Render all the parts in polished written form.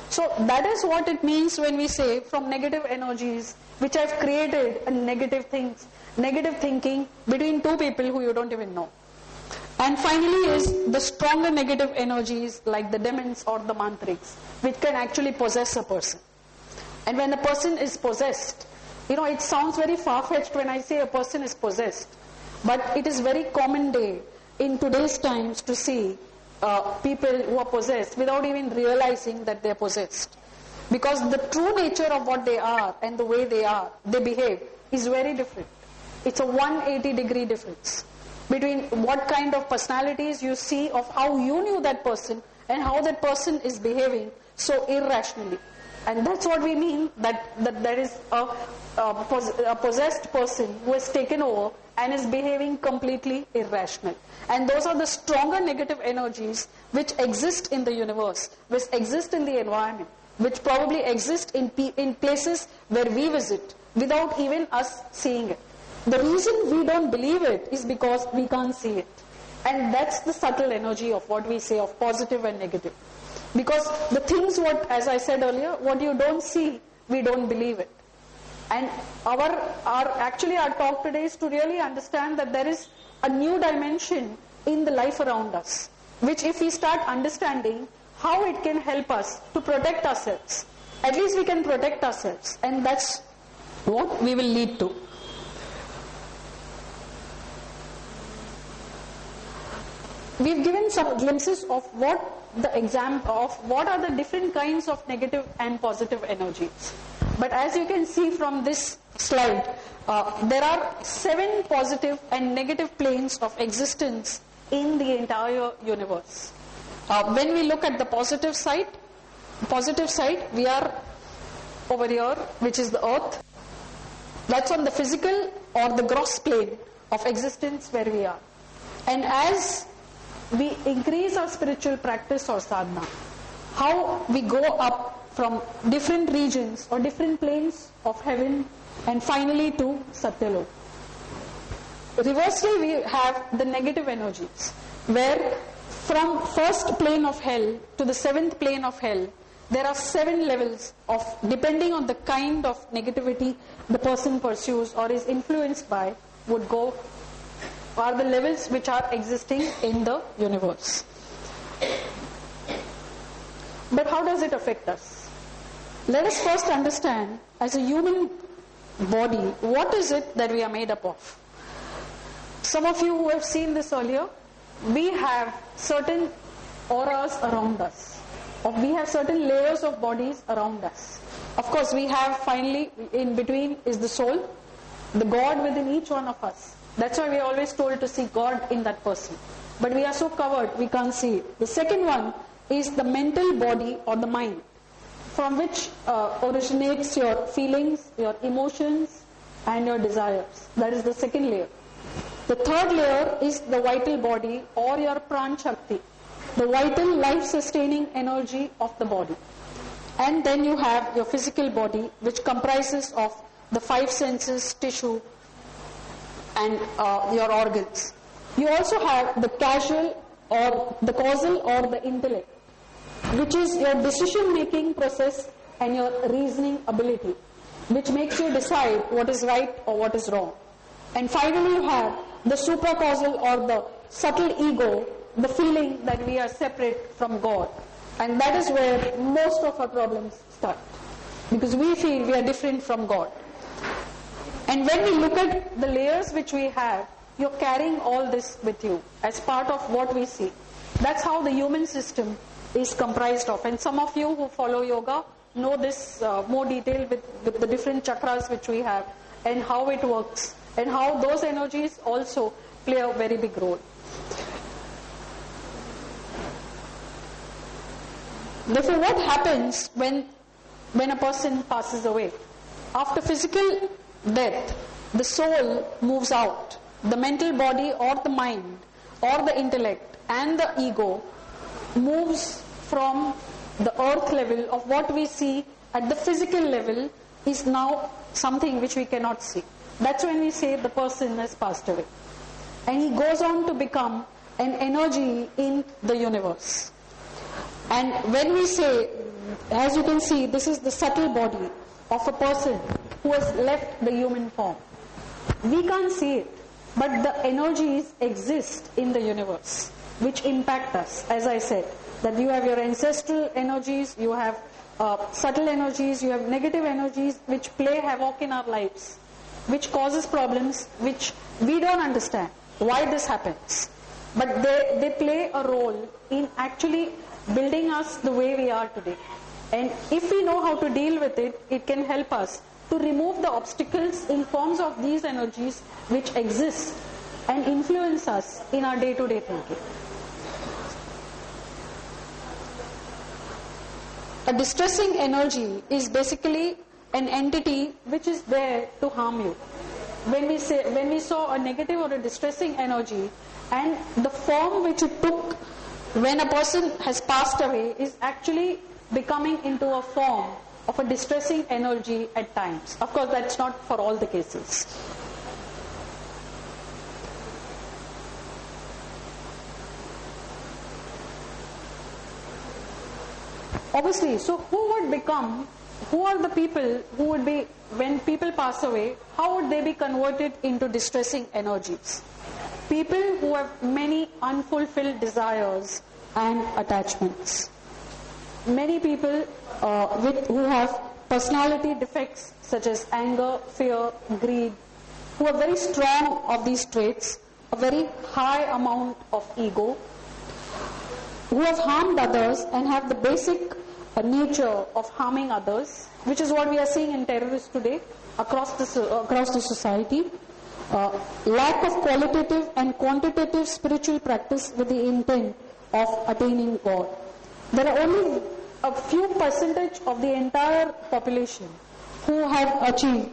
So that is what it means when we say from negative energies which have created a negative thinking between two people who you don't even know. And finally is the stronger negative energies like the demons or the mantrics, which can actually possess a person. And when a person is possessed, it sounds very far-fetched when I say a person is possessed, but it is very common day in today's times to see people who are possessed without even realizing that they are possessed. Because the true nature of what they are and the way they behave is very different. It's a 180-degree difference between what kind of personalities you see of how you knew that person and how that person is behaving so irrationally. And that's what we mean that there is a possessed person who has taken over and is behaving completely irrational. And those are the stronger negative energies which exist in the universe, which exist in the environment, which probably exist in places where we visit without even us seeing it. The reason we don't believe it is because we can't see it. And that's the subtle energy of what we say of positive and negative. Because the things, as I said earlier, what you don't see, we don't believe it. And our talk today is to really understand that there is a new dimension in the life around us, which if we start understanding how it can help us to protect ourselves, at least we can protect ourselves, and that's what we will lead to. We've given some glimpses of what are the different kinds of negative and positive energies. But as you can see from this slide, there are 7 positive and negative planes of existence in the entire universe. When we look at the positive side, we are over here, which is the earth. That's on the physical or the gross plane of existence where we are. And as we increase our spiritual practice or sadhana, how we go up from different regions or different planes of heaven and finally to Satyalok. Reversely, we have the negative energies, where from first plane of hell to the 7th plane of hell, there are 7 levels of, depending on the kind of negativity the person pursues or is influenced by, are the levels which are existing in the universe. But how does it affect us? Let us first understand, as a human body, what is it that we are made up of? Some of you who have seen this earlier, we have certain auras around us, or we have certain layers of bodies around us. Of course, we have finally, in between is the soul, the God within each one of us. That's why we are always told to see God in that person. But we are so covered, we can't see it. The second one is the mental body or the mind, from which originates your feelings, your emotions, and your desires. That is the second layer. The third layer is the vital body or your pran shakti, the vital life-sustaining energy of the body. And then you have your physical body, which comprises of the 5 senses, tissue, and your organs. You also have the causal or the intellect, which is your decision-making process and your reasoning ability, which makes you decide what is right or what is wrong. And finally, you have the supracausal or the subtle ego, the feeling that we are separate from God. And that is where most of our problems start, because we feel we are different from God. And when we look at the layers which we have, you're carrying all this with you as part of what we see. That's how the human system is comprised of. And some of you who follow yoga know this more detail with the different chakras which we have and how it works and how those energies also play a very big role. Therefore, what happens when a person passes away? After physical death, the soul moves out. The mental body or the mind or the intellect and the ego moves from the earth level of what we see at the physical level is now something which we cannot see. That's when we say the person has passed away. And he goes on to become an energy in the universe. And when we say as you can see, this is the subtle body of a person who has left the human form. We can't see it, but the energies exist in the universe which impact us. As I said, that you have your ancestral energies, you have subtle energies, you have negative energies which play havoc in our lives, which causes problems which we don't understand why this happens. But they play a role in actually building us the way we are today. And if we know how to deal with it, it can help us to remove the obstacles in forms of these energies which exist and influence us in our day-to-day thinking. A distressing energy is basically an entity which is there to harm you. When we saw a negative or a distressing energy, and the form which it took when a person has passed away is actually becoming into a form of a distressing energy at times. Of course, that's not for all the cases. Obviously, so who are the people who would be, when people pass away, how would they be converted into distressing energies? People who have many unfulfilled desires and attachments. Many people who have personality defects such as anger, fear, greed, who are very strong of these traits, a very high amount of ego, who have harmed others and have the basic nature of harming others, which is what we are seeing in terrorists today across the society. Lack of qualitative and quantitative spiritual practice with the intent of attaining God. There are only a few percentage of the entire population who have achieved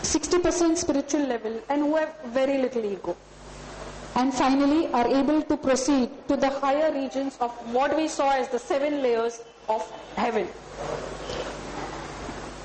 60% spiritual level and who have very little ego. And finally are able to proceed to the higher regions of what we saw as the 7 layers of heaven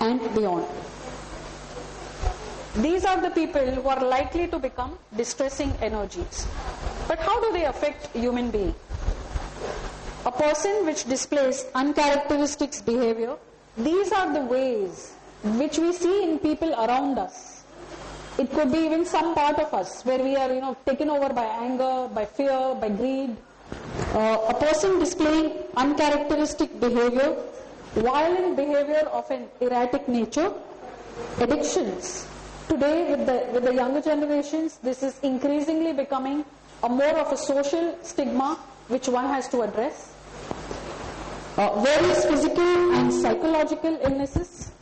and beyond. These are the people who are likely to become distressing energies. But how do they affect human being? A person which displays uncharacteristic behavior, these are the ways which we see in people around us. It could be even some part of us where we are, taken over by anger, by fear, by greed. A person displaying uncharacteristic behavior, violent behavior of an erratic nature, addictions. Today with the younger generations, this is increasingly becoming a more of a social stigma which one has to address. Various physical and psychological illnesses,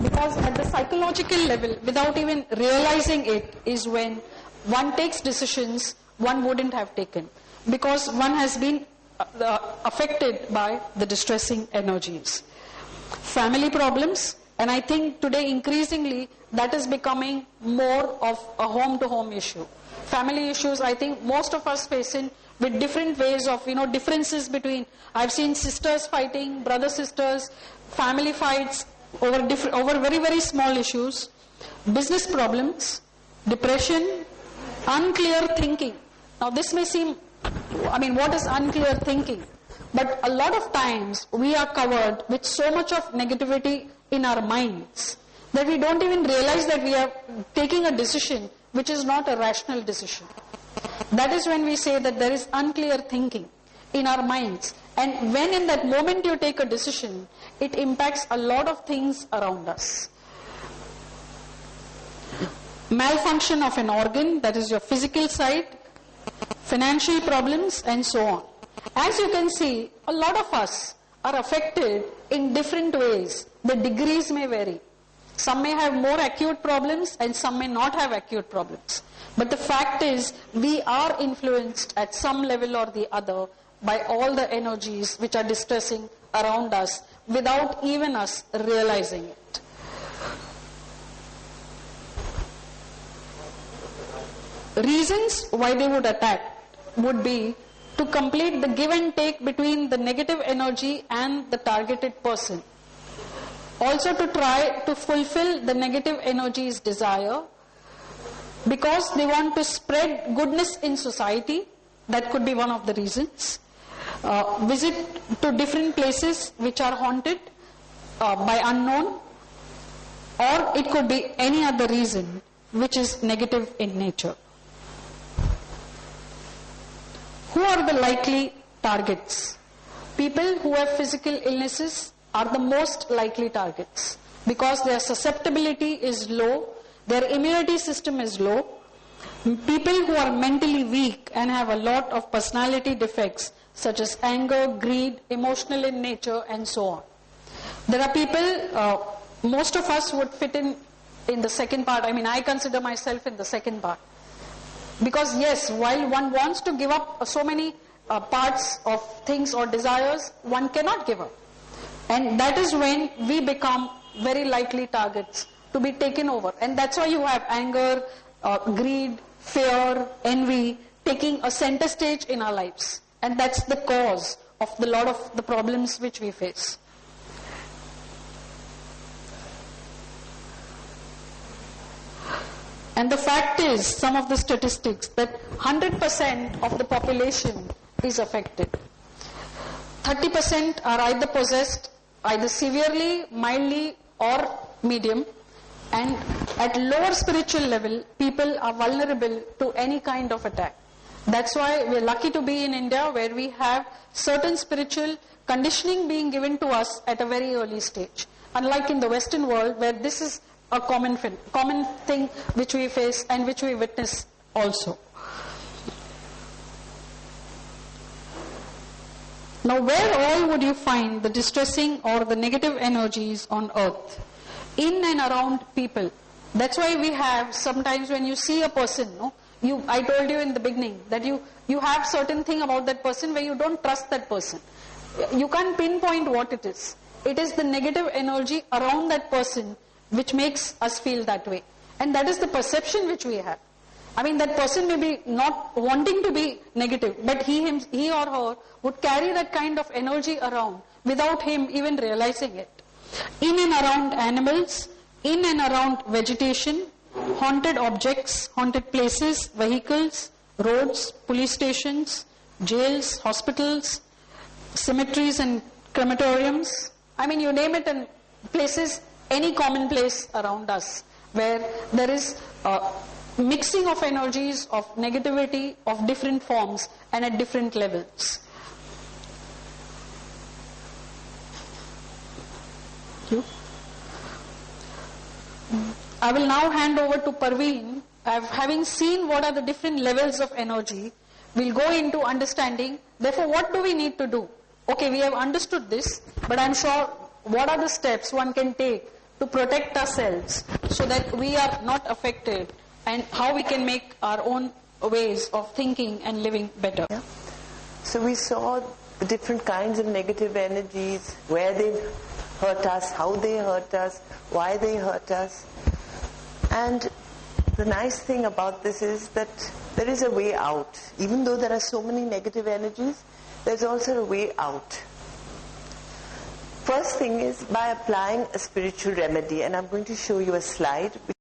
because at the psychological level, without even realizing it, is when one takes decisions one wouldn't have taken, because one has been affected by the distressing energies. Family problems, and I think today increasingly that is becoming more of a home-to-home issue. Family issues, I think most of us face in with different ways of, differences between, I've seen sisters fighting, brother sisters, family fights over very, very small issues, business problems, depression, unclear thinking. Now this may seem, what is unclear thinking? But a lot of times we are covered with so much of negativity in our minds that we don't even realize that we are taking a decision which is not a rational decision. That is when we say that there is unclear thinking in our minds. And when in that moment you take a decision, it impacts a lot of things around us. Malfunction of an organ, that is your physical side, financial problems, and so on. As you can see, a lot of us are affected in different ways. The degrees may vary. Some may have more acute problems and some may not have acute problems. But the fact is, we are influenced at some level or the other by all the energies which are distressing around us without even us realizing it. Reasons why they would attack would be to complete the give and take between the negative energy and the targeted person. Also to try to fulfill the negative energy's desire, because they want to spread goodness in society. That could be one of the reasons. visit to different places which are haunted by unknown, or it could be any other reason which is negative in nature. Who are the likely targets? People who have physical illnesses are the most likely targets because their susceptibility is low, their immunity system is low. People who are mentally weak and have a lot of personality defects such as anger, greed, emotional in nature, and so on. There are people, most of us would fit in the second part. I mean, I consider myself in the second part. Because yes, while one wants to give up so many parts of things or desires, one cannot give up. And that is when we become very likely targets to be taken over. And that's why you have anger, greed, fear, envy taking a center stage in our lives. And that's the cause of a lot of the problems which we face. And the fact is, some of the statistics, that 100% of the population is affected. 30% are either possessed, either severely, mildly, or medium. And at lower spiritual level, people are vulnerable to any kind of attack. That's why we're lucky to be in India, where we have certain spiritual conditioning being given to us at a very early stage. Unlike in the Western world, where this is a common thing which we face and which we witness also. Now, where all would you find the distressing or the negative energies on earth? In and around people. That's why we have, sometimes when you see a person, I told you in the beginning that you have certain thing about that person where you don't trust that person. You can't pinpoint what it is. It is the negative energy around that person which makes us feel that way. And that is the perception which we have. I mean, that person may be not wanting to be negative, but he or her would carry that kind of energy around without him even realizing it. In and around animals, in and around vegetation, haunted objects, haunted places, vehicles, roads, police stations, jails, hospitals, cemeteries and crematoriums. I mean, you name it, and places, any common place around us where there is mixing of energies of negativity of different forms and at different levels. I will now hand over to Parveen. Having seen what are the different levels of energy, we'll go into understanding, therefore, what do we need to do? Okay, we have understood this, but I'm sure what are the steps one can take to protect ourselves so that we are not affected, and how we can make our own ways of thinking and living better. Yeah. So we saw the different kinds of negative energies, where they hurt us, how they hurt us, why they hurt us. And the nice thing about this is that there is a way out. Even though there are so many negative energies, there's also a way out. First thing is by applying a spiritual remedy, and I'm going to show you a slide